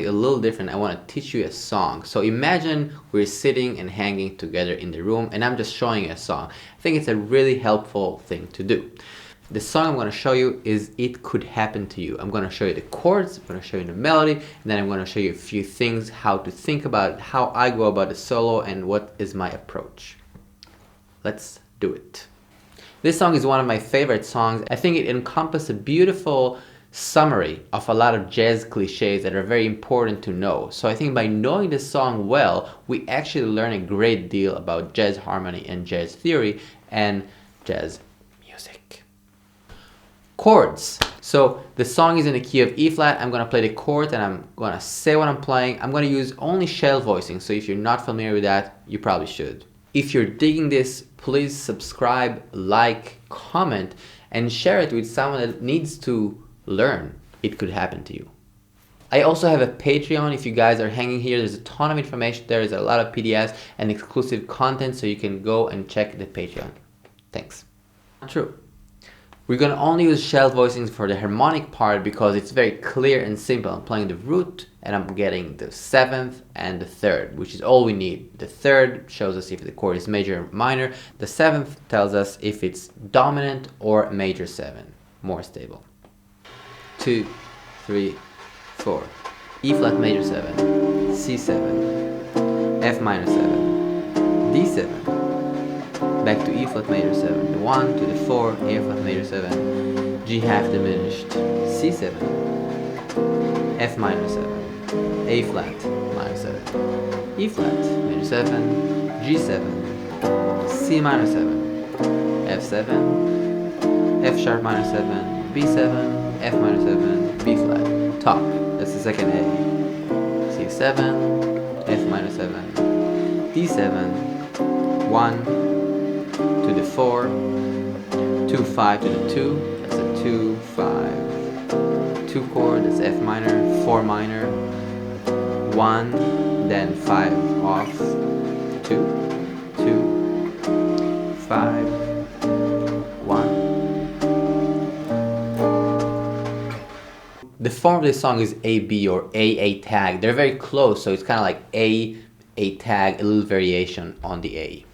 A little different. I want to teach you a song. So imagine we're sitting and hanging together in the room and I'm just showing you a song. I think it's a really helpful thing to do. The song I'm going to show you is It Could Happen to You. I'm going to show you the chords, I'm going to show you the melody, and then I'm going to show you a few things, how to think about it, how I go about the solo, and what is my approach. Let's do it. This song is one of my favorite songs. I think it encompasses a beautiful summary of a lot of jazz cliches that are very important to know. So I think by knowing this song well, we actually learn a great deal about jazz harmony and jazz theory and jazz music. Chords. So the song is in the key of E flat. I'm going to play the chords and I'm going to say what I'm playing. I'm going to use only shell voicing. So if you're not familiar with that, you probably should. If you're digging this, please subscribe, like, comment, and share it with someone that needs to learn It Could Happen to You. I also have a Patreon. If you guys are hanging here, there's a ton of information. There is a lot of PDFs and exclusive content, so you can go and check the Patreon. Thanks. True. We're going to only use shell voicings for the harmonic part because it's very clear and simple. I'm playing the root and I'm getting the 7th and the 3rd, which is all we need. The 3rd shows us if the chord is major or minor. The 7th tells us if it's dominant or major 7, more stable. 2, 3, 4. E flat major 7, C7, F minor 7, D7, back to E flat major 7, the 1 to the 4, A flat major 7, G half diminished, C7, F minor 7, A flat minor 7, E flat major 7, G7, C minor 7, F7, F sharp minor 7, B7, F minor 7, B flat, top, that's the second A, C7, F minor 7, D7, 1 to the 4, 2, 5 to the 2, that's a 2, 5, 2 chord, that's F minor, 4 minor, 1, then 5 off, 2, 2, 5, 1. The form of this song is A-B or A-A tag. They're very close, so it's kind of like A tag, a little variation on the A.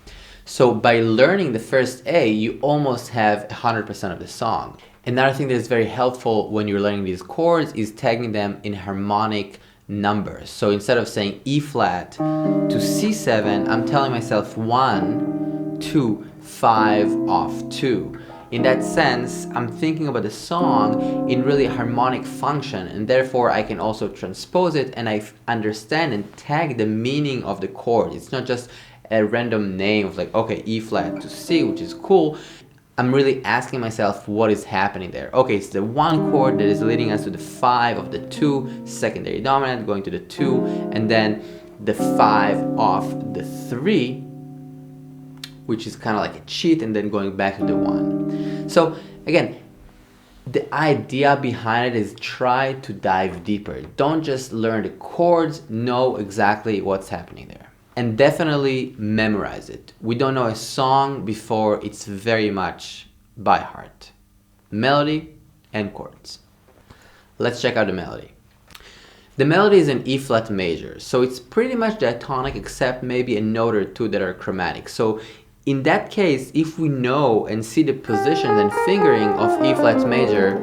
So by learning the first A, you almost have 100% of the song. Another thing that is very helpful when you're learning these chords is tagging them in harmonic numbers. So instead of saying E flat to C7, I'm telling myself 1, 2, 5 off 2. In that sense, I'm thinking about the song in really a harmonic function, and therefore I can also transpose it and I understand and tag the meaning of the chord. It's not just a random name of like, okay, E flat to C, which is cool. I'm really asking myself what is happening there. Okay, it's the 1 chord that is leading us to the 5 of the 2, secondary dominant, going to the 2, and then the 5 off the 3, which is kind of like a cheat, and then going back to the 1. So again, the idea behind it is try to dive deeper. Don't just learn the chords, know exactly what's happening there. And definitely memorize it. We don't know a song before it's very much by heart. Melody and chords. Let's check out the melody. The melody is in E flat major, so it's pretty much diatonic except maybe a note or two that are chromatic. So in that case, if we know and see the positions and fingering of E flat major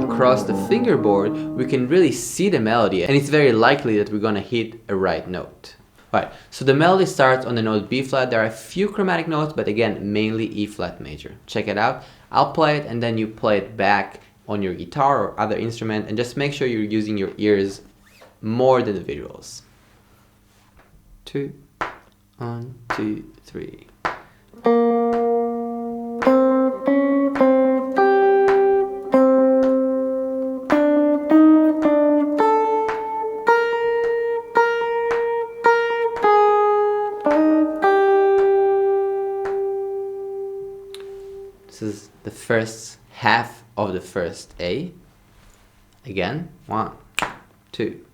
across the fingerboard, we can really see the melody, and it's very likely that we're gonna hit a right note. Right, so the melody starts on the note B flat. There are a few chromatic notes, but again, mainly E flat major. Check it out. I'll play it and then you play it back on your guitar or other instrument, and just make sure you're using your ears more than the visuals. 2, 1, 2, 3. This is the first half of the first A. Again, 1, 2.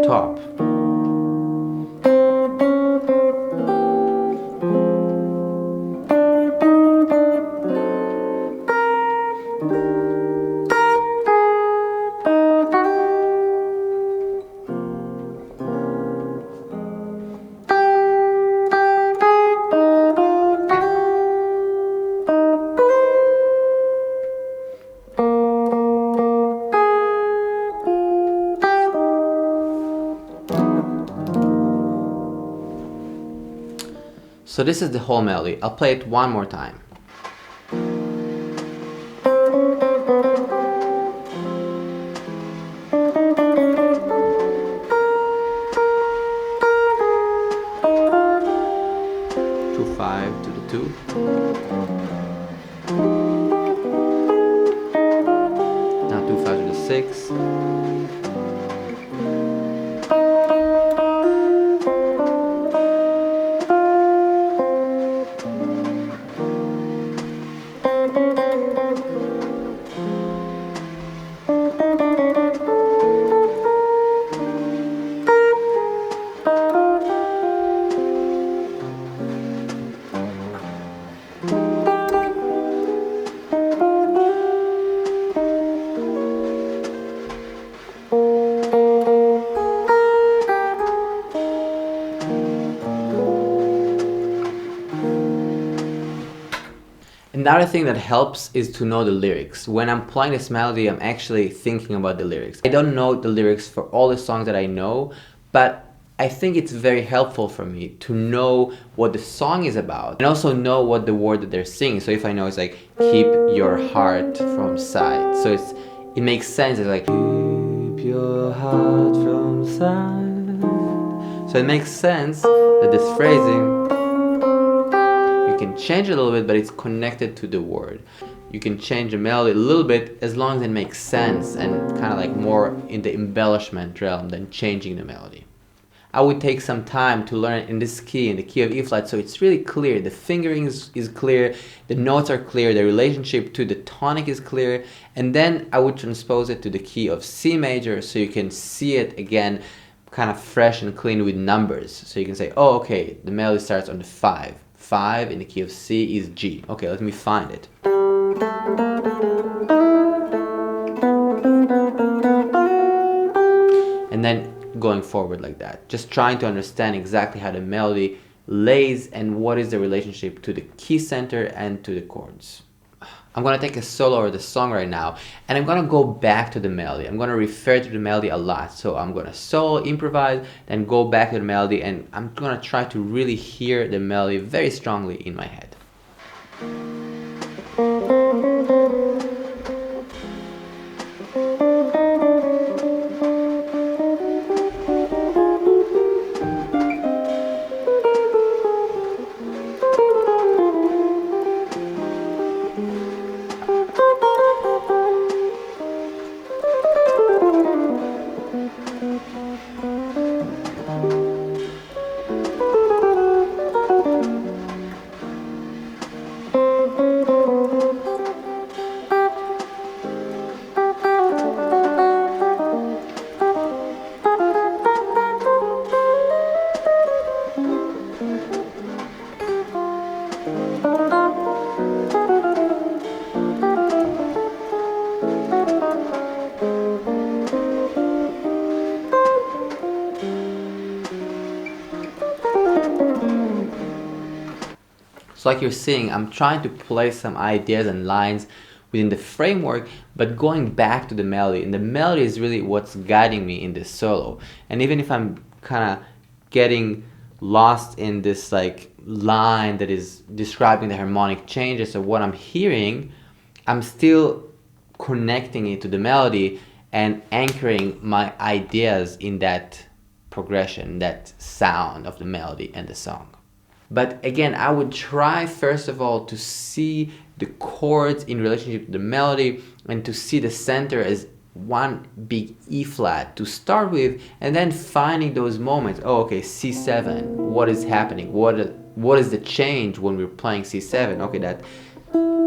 top. So this is the whole melody. I'll play it one more time. Two, 5 to the 2. Now 2, 5 to the 6. Another thing that helps is to know the lyrics. When I'm playing this melody, I'm actually thinking about the lyrics. I don't know the lyrics for all the songs that I know, but I think it's very helpful for me to know what the song is about and also know what the word that they're singing. So if I know it's like, keep your heart from sight. So it makes sense. It's like, keep your heart from sight. So it makes sense that this phrasing, you can change it a little bit, but it's connected to the word. You can change the melody a little bit as long as it makes sense and kind of like more in the embellishment realm than changing the melody. I would take some time to learn in this key, in the key of E flat, so it's really clear. The fingering is clear, the notes are clear, the relationship to the tonic is clear, and then I would transpose it to the key of C major so you can see it again kind of fresh and clean with numbers. So you can say, oh, okay, the melody starts on the 5. 5 in the key of C is G. Okay, let me find it. And then going forward like that. Just trying to understand exactly how the melody lays and what is the relationship to the key center and to the chords. I'm going to take a solo or the song right now, and I'm going to go back to the melody. I'm going to refer to the melody a lot. So I'm going to solo, improvise, then go back to the melody, and I'm going to try to really hear the melody very strongly in my head. So like you're seeing, I'm trying to place some ideas and lines within the framework, but going back to the melody. And the melody is really what's guiding me in this solo. And even if I'm kind of getting lost in this like line that is describing the harmonic changes of what I'm hearing, I'm still connecting it to the melody and anchoring my ideas in that progression, that sound of the melody and the song. But again, I would try first of all to see the chords in relationship to the melody and to see the center as one big E flat to start with, and then finding those moments. Oh, okay, C7, what is happening? What is the change when we're playing C7? Okay, that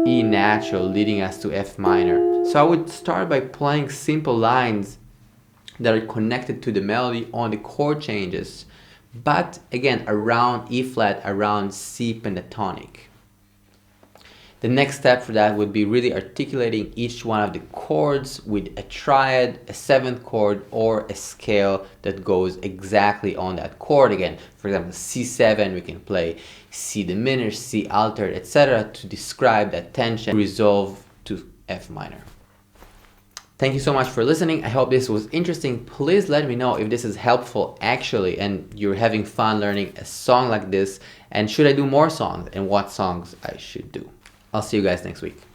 E natural leading us to F minor. So I would start by playing simple lines that are connected to the melody on the chord changes, but again around E flat, around C pentatonic. The next step for that would be really articulating each one of the chords with a triad, a seventh chord, or a scale that goes exactly on that chord. Again, for example, C7, we can play C diminished, C altered, etc. to describe that tension, resolve to F minor. Thank you so much for listening. I hope this was interesting. Please let me know if this is helpful actually and you're having fun learning a song like this, and should I do more songs and what songs I should do. I'll see you guys next week.